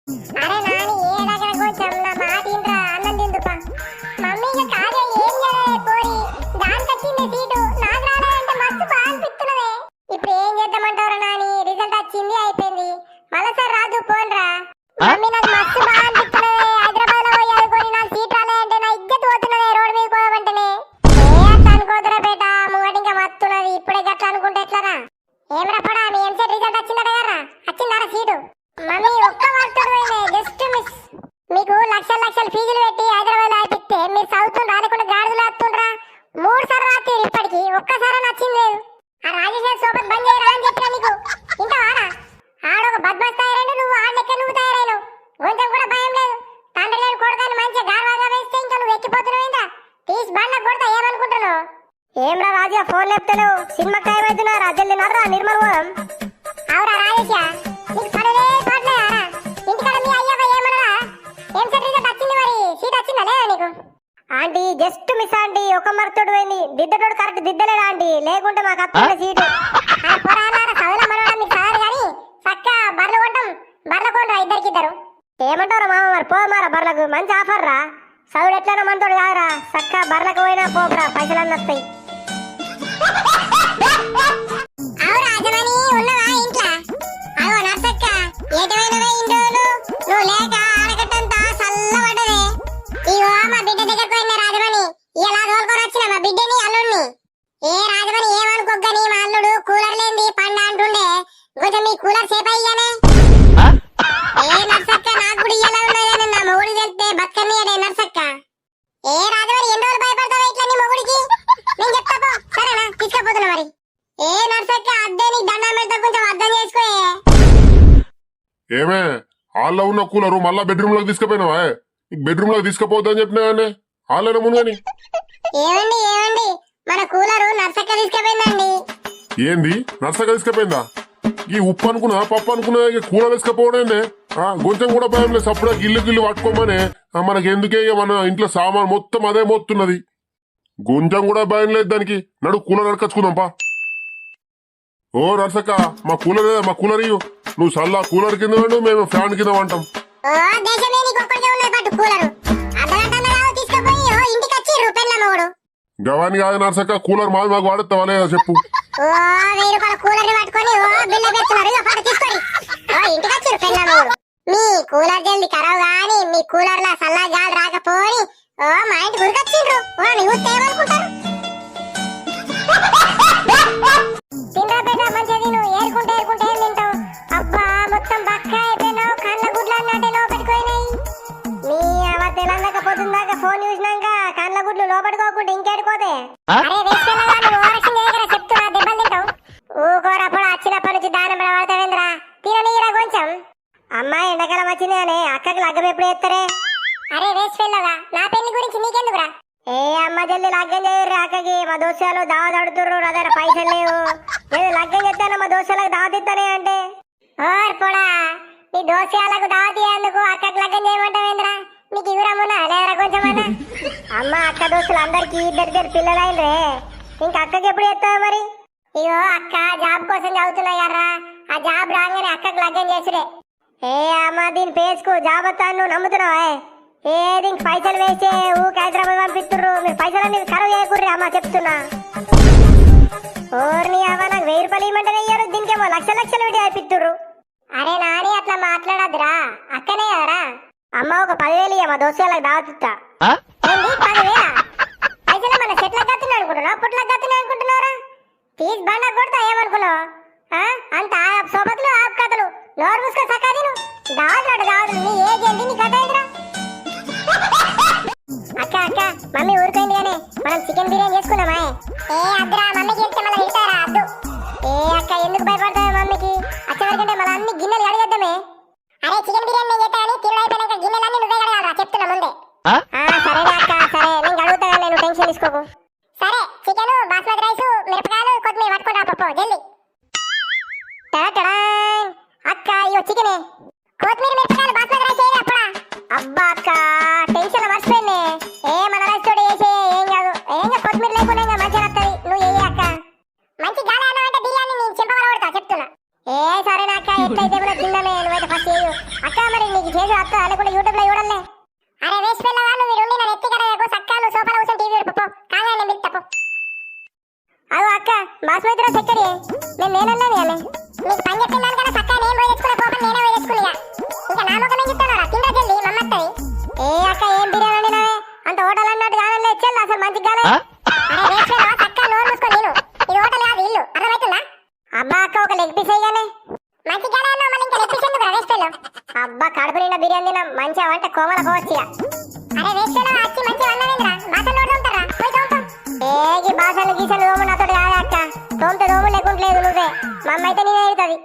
అరే నాని ఏడగర కొంచెం నా మాట ఇంట్రా అన్నం తిందుపా. మమ్మీ ఇక కాదే ఏం చేయలే పోరి. దానికి వచ్చింది సీటు నాకు రాలేదంటే మస్తు బాగా అనిపిస్తున్నదే. ఇప్పుడు ఏం చేద్దామంటారా నాని, రిజల్ట్ వచ్చింది అయిపోయింది. మళ్ళీసారి రాదు పోన్రా. మమ్మీ నాకు మస్తు బాగా అనిపిస్తున్నదే. హైదరాబాద్ లో పోయి చదువుకొని నాకు సీట్ రాలేదంటే నా ఇజ్జత్ పోతున్నదే రోడ్డు మీద పోదామంటేనే. ఏ అట్లా అనుకోతురా బేట, ముంగట ఇంకా మస్తున్నది. ఇప్పుడే గట్లా అనుకుంటే ఎట్లారా? ఏం రప్పడా మీ ఎంసెట్ రిజల్ట్ వచ్చిందట కదరా? వచ్చిందారా సీటు? మమ్మీ ఒక్క వర్తడు పోయింది, జస్ట్ మిస్. మీకు లక్షల లక్షల ఫీజులు పెట్టి హైదరాబాద్ లో ఆపిస్తే మీరు చదువుతుని రాకుండా గాడులు ఆడుతుండ్రా. 3 సార్లు రాత్రి ఇప్పటికి ఒక్కసారి నచ్చింది లేదు. ఆ రాజేశ్వర సోబత్ బంద్ చేయరా అని చెప్పినా మీకు ఇంటవారా? ఆడొక బద్మాస్ తయారైన నువ్వు ఆడ లెక్క నువ్వు తయారైనవు. కొంచెం కూడా భయం లేదు. తండ్రి లేని కొడుకాన్ని మంచిగా గార్వాగా వేస్తే ఇంకా నువ్వు ఎక్కిపోతున్నావు. తీసి బండ్ల కొడతా ఏమనుకుంటున్నావు? ఏమ్రా రాజా ఫోన్ లేపుతున్నావు? సినిమా టైం అవుతున్నారా? జల్ది నడరా నిర్మల్ పోదాం. అవురా రాజేశా, నీకు పడలే పడలేరా? ఇంటికాడ మీ అయ్యవ ఏమనరా? ఏం సెట్ రిజల్ట్ వచ్చింది, మరి సీట్ వచ్చిందా లేదా నీకు? ఆంటీ జస్ట్ మిస్ ఆంటీ, ఒక మరతోడు పోయింది. దిద్దటోడు కరెక్ట్ దిద్దలేదా ఆంటీ? లేకుంటే మాకు అప్పుడు సీటు. పొరాలారా చదువుల మనవడం మీకు చదవదు కానీ చక్క బర్రెలు కొంటాం. బర్రెలు కొంటారా ఇద్దరికిద్దరు? ఏమంటారా మామ, మరి పోమారా బర్రెలకు? మంచి ఆఫర్ రా. చదువు ఎట్లైనా మనతోడు కాదురా. చక్క బర్రెలకు పోయినా పోకరా, పైసలు అన్నీ వస్తాయి. అవురా అజమని ఉన్నవా ఇంట్లో? అగో నర్సక్క ఏటమైనవే ఇండోలు నువ్వు లేక ఆడగట్టంతా చల్లబడ్డదే. ఇగో మా బిడ్డ దగ్గరకు పోయిన రాజమణి ఇలా తోలుకొని వచ్చిన మా బిడ్డని అల్లుడిని. ఏ రాజమణి ఏమనుకోగని మా అల్లుడు కూలర్ లేంది పండ అంటుండే. కొంచెం మీ కూలర్ సేపు అయ్యానే. ఏ నర్సక్క నాకు కూడా ఇయ్యాల ఉన్నదని నా మొగుడు తెలిస్తే బతుకమ్మయ్యాడే నర్సక్క. ఏ రాజమణి ఎన్ని రోజులు భయపడతావా ఇట్లా నీ మొగుడికి? నేను చెప్తా పో, సరేనా? తీసుకపోతున్నా మరి. ఏ నర్సక్క అద్దే నీ దండం పెడతా, కొంచెం అర్థం చేసుకోయే. ఏమే హాల్లో ఉన్న కూలరు మళ్ళా బెడ్రూమ్ లోకి తీసుకుపోయినావా? బెడ్రూమ్ లోకి తీసుకుపోద్దని చెప్పినా కానీ హాల్లోనే ముందుగాని. ఏమండి ఏమండి, మన కూలరు నర్సక్క తీసుకుపోయిందండి. ఏంది నర్సక్క తీసుకుపోయిందా? ఈ ఉప్పు అనుకున్నా పప్పు అనుకున్నా కూలర్ తీసుకుపోవడండి. కొంచెం కూడా భయం లేదు. సప్పుడా గిల్లు పట్టుకోమని మనకి ఎందుకే, మన ఇంట్లో సామాన్ మొత్తం అదే మోస్తున్నది. కొంచెం కూడా భయం లేదు దానికి. నడు కూలర్ అడకచ్చుకుందాంపా. ఓ నర్సక్క మా కూలర్ ఇయ్యు. నువ్వు సల్లా కూలర్ కింద వండు, మేము ఫ్యాన్ కింద వంటాం. గవాని కాదు నర్సక్క, కూలర్ మాది మాకు వాడతావా లేదా చెప్పు. మీ కూలర్ జల్ది కరావు గాని మీ కూలర్ లా సల్లా గాలి రాకపోని మా ఇంటి గురికొచ్చిండ్రు. ఏమనుకుంటారు? తిండ్రా మంచిగా తిను. ఏరుకుంటే ఏం తింటావు? అబ్బా మొత్తం బక్క అయిపోయినావు. కళ్ళ గుడ్లు అన్నట్టే లోపలిపోయినాయి. నీ అవ తెలంగాకపోతుందాక ఫోన్ చూసినాక కళ్ళ గుడ్లు లోపడుకోకుండా ఇంకేడిపోతే. అరే వేసుకెళ్ళగా నువ్వు ఓరక్షణ చేయగల చెప్తున్నా, దెబ్బలు తింటావు. ఊకోరప్పుడు వచ్చినప్పటి నుంచి దానం పడతావేంద్రా? తిననీరా కొంచెం. అమ్మా ఎండాకాలం వచ్చింది అని అక్కకి లగ్గం ఎప్పుడు చేస్తారే? అరే వేసి వెళ్ళగా నా పెళ్లి గురించి నీకెందుకురా? ఏ అమ్మ జల్ది లగ్గం చేయరు అక్కకి. మా దోశాలు దావత్ అడుతుర్రు, నా దగ్గర పైసలు లేవు. నేను లగ్గం చేస్తాను మా దోశాలకు దావత్ ఇస్తానే అంటే. ఓర్ పోడా, నీ దోశాలకు దావత్ ఇయ్యేందుకు అక్కకి లగ్గం చేయమంటావేంద్రా? నీకు ఇవ్వరమ్మునా లేరా కొంచెమన్నా? అమ్మ అక్క దోస్తులు అందరికి ఇద్దరు పిల్లలైనరే. ఇంక అక్కకి ఎప్పుడు చేస్తావు మరి? ఇగో అక్క జాబ్ కోసం చదువుతున్నా కర్రా. ఆ జాబ్ రాగానే అక్కకి లగ్గం చేసుడే. ఏ అమ్మ దీని పేసుకు జాబ్ వస్తాను నువ్వు నమ్ముతున్నావా? ఏది పైసలు వేసే ఊకి హైదరాబాద్ పంపిస్తుర్రు. మీరు పైసలన్నీ ఖరాబ్ చేయకూడదు అమ్మ చెప్తున్నా. ఓర్ని అవ్వ నాకు 1000 రూపాయలు ఇవ్వమంటేనే ఇయ్యారు, దీనికేమో లక్షలు పెట్టి అయిపిస్తుర్రు. అరే నాని అట్లా మాట్లాడద్దురా, అక్కనే కదరా. అమ్మ ఒక 10,000 ఇయ్య, మా దోస్తులకు దావతిస్తా. ఏంటి 10,000? పైసలు మన చెట్లకు కత్తున్నా అనుకుంటున్నావు, పుట్లకు కత్తున్నా అనుకుంటున్నారా? తీసి బండ కొడతా ఏమనుకున్నావు? అంత సోబతులు ఆపు కథలు నోరు మూసుకో సకాదు. దావతులు నీ ఏజ్ ఏంటి, నీ కథ ఏంటిరా? అక్క అక్క మమ్మీ ఊరుకోయింది కానీ మనం చికెన్ బిర్యానీ చేసుకుందామా? ఏ అద్దురా, మమ్మీకి చెప్తే మళ్ళీ తిడతారా? అద్దు. ఏ అక్క ఎందుకు భయపడతావు మమ్మీకి? వచ్చేవరకంటే మన అన్ని గిన్నెలు కడిగేద్దామే. అరే చికెన్ బిర్యానీ నేను చేస్తానని తిరుగు అయిపోయినాక గిన్నెలన్నీ నువ్వే కడగాలరా, చెప్తున్నా ముందే. సరేనా అక్క, సరే నేను కడుగుతా, నేను టెన్షన్ తీసుకోకు. సరే చికెన్, బాస్మతి రైస్, మిరపకాయలు, కొత్తిమీర పట్టుకుంటా పప్పు జల్దీ. అక్క ఇయ్యో చికెనే, కొత్తిమీర, మిరపకాయలు, బాస్మతి రైస్ ఏది అప్పుడా? అబ్బా అక్క టెన్షన్ మర్చిపోయింది. ఏ మన రైస్ తోటి వేసే ఏం కాదు. ఏం కొత్తిమీర లేకుండా మంచిగా వస్తుంది. నువ్వు ఏ అక్క మంచి గాలి అన్నం అంటే బిర్యానీ నేను చెంపవర కొడతా చెప్తున్నా. ఏ సరేనా అక్క, ఎట్లయితే కూడా తిన్నామే. నువ్వైతే ఫస్ట్ చేయు అక్క. మరి నీకు చేసి వస్తా లేకుంటే యూట్యూబ్ లో చూడలే. అరే వేస్ట్ పిల్లగా నువ్వు ఉండి నా నెత్తి కడ సక్కాలు సోఫాలో కూర్చొని టీవీ చూడపో కాగా నేను తప్పు. అవు అక్క బాస్మతి రైస్ ఎక్కడి నేనన్నాను ఆమె నీకు పని చెప్పిందాని కదా సక్క నేను పోయి తెచ్చుకునే కోపం నేనే పోయి తెచ్చుకున్నా. ఇంకా నా ముఖం ఏం చెప్తాను తిందా జల్ది మమ్మత్తది. ఏ అక్క ఏం బిర్యానీ నావే అంత హోటల్ అన్నట్టు కాదలే చెల్లు అసలు మంచిగా కాలే. అరే వేస్ట్ పిల్లగా సక్క నోరు మూసుకో నేను ఇది హోటల్ కాదు ఇల్లు అర్థమవుతుందా. అబ్బా అక్క ఒక లెగ్ పీస్ అయ్యానే మంచిగా అన్నావు మళ్ళీ ఇంకా లెగ్ పీస్ ఎందుకు వేస్ట్ పిల్ల. అబ్బా కడుపు నిండా బిర్యానీ తిన్నా మంచిగా అంటే కోమల పోవచ్చు. అరే వేస్ట్ పిల్లగా వచ్చి మంచిగా అన్నవేంద్రా బాసలు నోడు తోముతారా పోయి తోముతాం. ఏ బాసలు గీసలు తోము నాతో కాదే అక్క తోమితే తోము లేకుంటలేదు నువ్వే మా అమ్మ అయితే నేనే అవుతుంది.